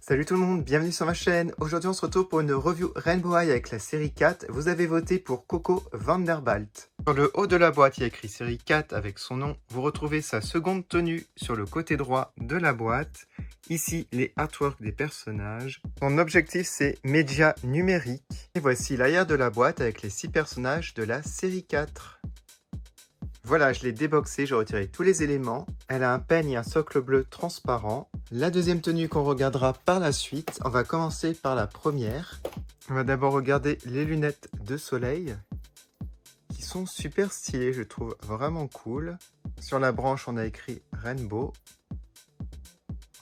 Salut tout le monde, bienvenue sur ma chaîne. Aujourd'hui on se retrouve pour une review Rainbow High avec la série 4. Vous avez voté pour Coco Vanderbalt. Sur le haut de la boîte, il y a écrit série 4 avec son nom. Vous retrouvez sa seconde tenue sur le côté droit de la boîte. Ici, les artworks des personnages. Son objectif, c'est média numérique. Et voici l'arrière de la boîte avec les 6 personnages de la série 4. Voilà, je l'ai déboxé, j'ai retiré tous les éléments. Elle a un peigne et un socle bleu transparent. La deuxième tenue qu'on regardera par la suite, on va commencer par la première. On va d'abord regarder les lunettes de soleil, qui sont super stylées, je trouve vraiment cool. Sur la branche, on a écrit Rainbow,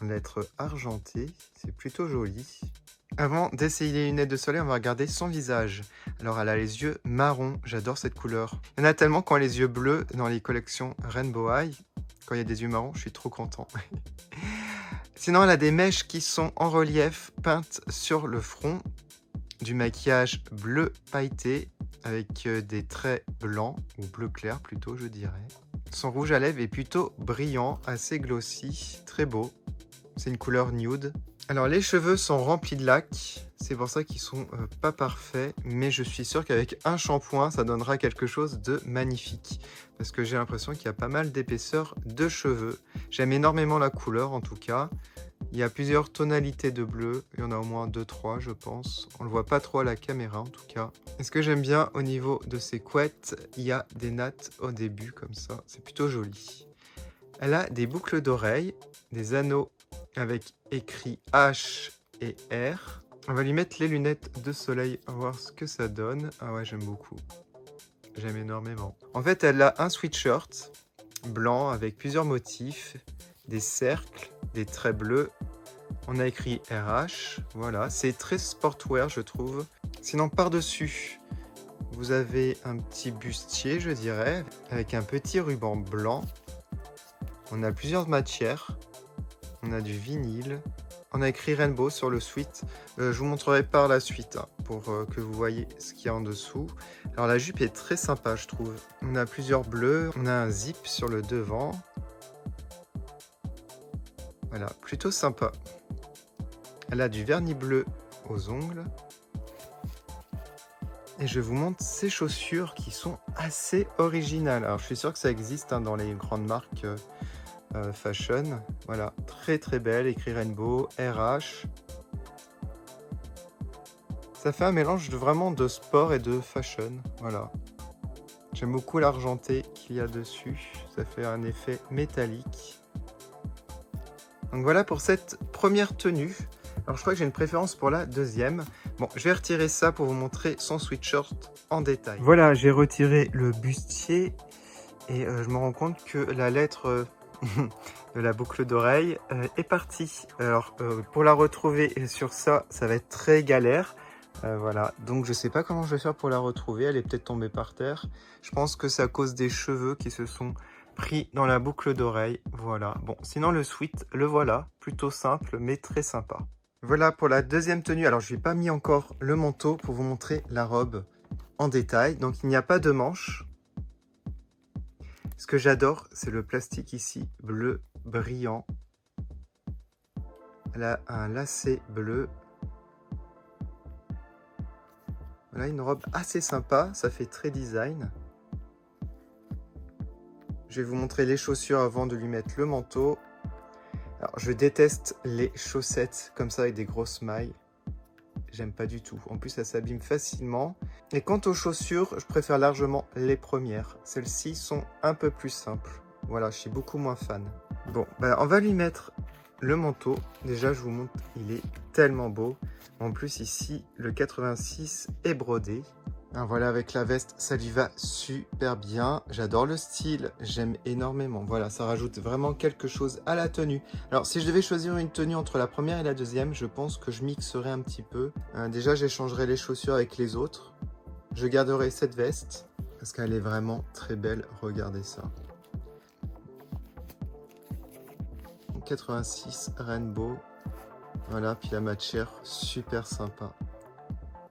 en lettres argentées, c'est plutôt joli. Avant d'essayer les lunettes de soleil, on va regarder son visage. Alors, elle a les yeux marrons, j'adore cette couleur. Il y en a tellement qui ont les yeux bleus dans les collections Rainbow High. Quand il y a des yeux marrons, je suis trop content. Sinon, elle a des mèches qui sont en relief, peintes sur le front. Du maquillage bleu pailleté, avec des traits blancs, ou bleu clair plutôt, je dirais. Son rouge à lèvres est plutôt brillant, assez glossy, très beau. C'est une couleur nude. Alors les cheveux sont remplis de lac, c'est pour ça qu'ils sont pas parfaits, mais je suis sûr qu'avec un shampoing, ça donnera quelque chose de magnifique. Parce que j'ai l'impression qu'il y a pas mal d'épaisseur de cheveux. J'aime énormément la couleur en tout cas. Il y a plusieurs tonalités de bleu, il y en a au moins 2-3 je pense. On le voit pas trop à la caméra en tout cas. Et ce que j'aime bien au niveau de ses couettes, il y a des nattes au début comme ça, c'est plutôt joli. Elle a des boucles d'oreilles, des anneaux avec écrit H et R. On va lui mettre les lunettes de soleil, on va voir ce que ça donne. Ah ouais, j'aime beaucoup. J'aime énormément. En fait, elle a un sweatshirt blanc avec plusieurs motifs, des cercles, des traits bleus. On a écrit RH, voilà. C'est très sportwear, je trouve. Sinon, par-dessus, vous avez un petit bustier, je dirais, avec un petit ruban blanc. On a plusieurs matières. On a du vinyle. On a écrit Rainbow sur le sweat. Je vous montrerai par la suite pour que vous voyez ce qu'il y a en dessous. Alors la jupe est très sympa, je trouve. On a plusieurs bleus. On a un zip sur le devant. Voilà, plutôt sympa. Elle a du vernis bleu aux ongles. Et je vous montre ses chaussures qui sont assez originales. Alors je suis sûr que ça existe dans les grandes marques fashion. Voilà, très très belle, écrit Rainbow, RH. Ça fait un mélange vraiment de sport et de fashion. Voilà. J'aime beaucoup l'argenté qu'il y a dessus. Ça fait un effet métallique. Donc voilà pour cette première tenue. Alors je crois que j'ai une préférence pour la deuxième. Bon, je vais retirer ça pour vous montrer son sweatshirt en détail. Voilà, j'ai retiré le bustier et je me rends compte que la lettre de la boucle d'oreille est partie. Alors pour la retrouver sur ça, ça va être très galère. Voilà, donc je sais pas comment je vais faire pour la retrouver. Elle est peut-être tombée par terre. Je pense que c'est à cause des cheveux qui se sont pris dans la boucle d'oreille. Voilà, bon, sinon le sweat, le voilà. Plutôt simple, mais très sympa. Voilà pour la deuxième tenue. Alors je n'ai pas mis encore le manteau pour vous montrer la robe en détail. Donc il n'y a pas de manches. Ce que j'adore, c'est le plastique ici, bleu brillant. Elle a un lacet bleu. Voilà, une robe assez sympa, ça fait très design. Je vais vous montrer les chaussures avant de lui mettre le manteau. Alors, je déteste les chaussettes comme ça avec des grosses mailles. J'aime pas du tout. En plus, ça s'abîme facilement. Et quant aux chaussures, je préfère largement les premières. Celles-ci sont un peu plus simples. Voilà, je suis beaucoup moins fan. Bon, ben, on va lui mettre le manteau. Déjà, je vous montre, il est tellement beau. En plus, ici, le 86 est brodé. Alors voilà, avec la veste, ça lui va super bien. J'adore le style, j'aime énormément. Voilà, ça rajoute vraiment quelque chose à la tenue. Alors, si je devais choisir une tenue entre la première et la deuxième, je pense que je mixerais un petit peu. Déjà, j'échangerai les chaussures avec les autres. Je garderai cette veste, parce qu'elle est vraiment très belle. Regardez ça. 86 Rainbow. Voilà, puis la matière, super sympa.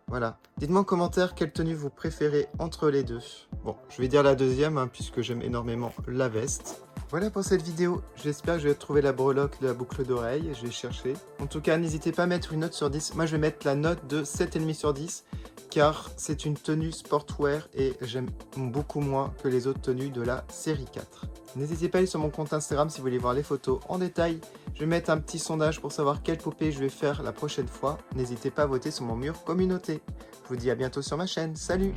Voilà. Dites-moi en commentaire quelle tenue vous préférez entre les deux. Bon, je vais dire la deuxième, puisque j'aime énormément la veste. Voilà pour cette vidéo, j'espère que je vais trouver la breloque de la boucle d'oreille, je vais chercher. En tout cas, n'hésitez pas à mettre une note sur 10, moi je vais mettre la note de 7,5 sur 10, car c'est une tenue sportwear et j'aime beaucoup moins que les autres tenues de la série 4. N'hésitez pas à aller sur mon compte Instagram si vous voulez voir les photos en détail. Je vais mettre un petit sondage pour savoir quelle poupée je vais faire la prochaine fois. N'hésitez pas à voter sur mon mur communauté. Je vous dis à bientôt sur ma chaîne, salut!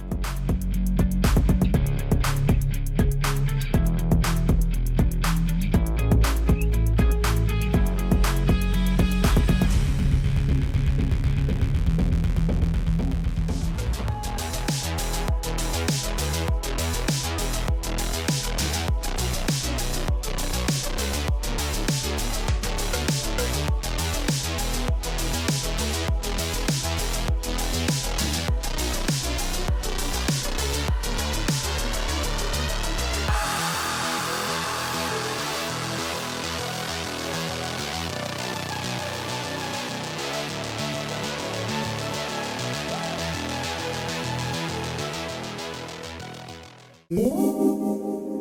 Yeah.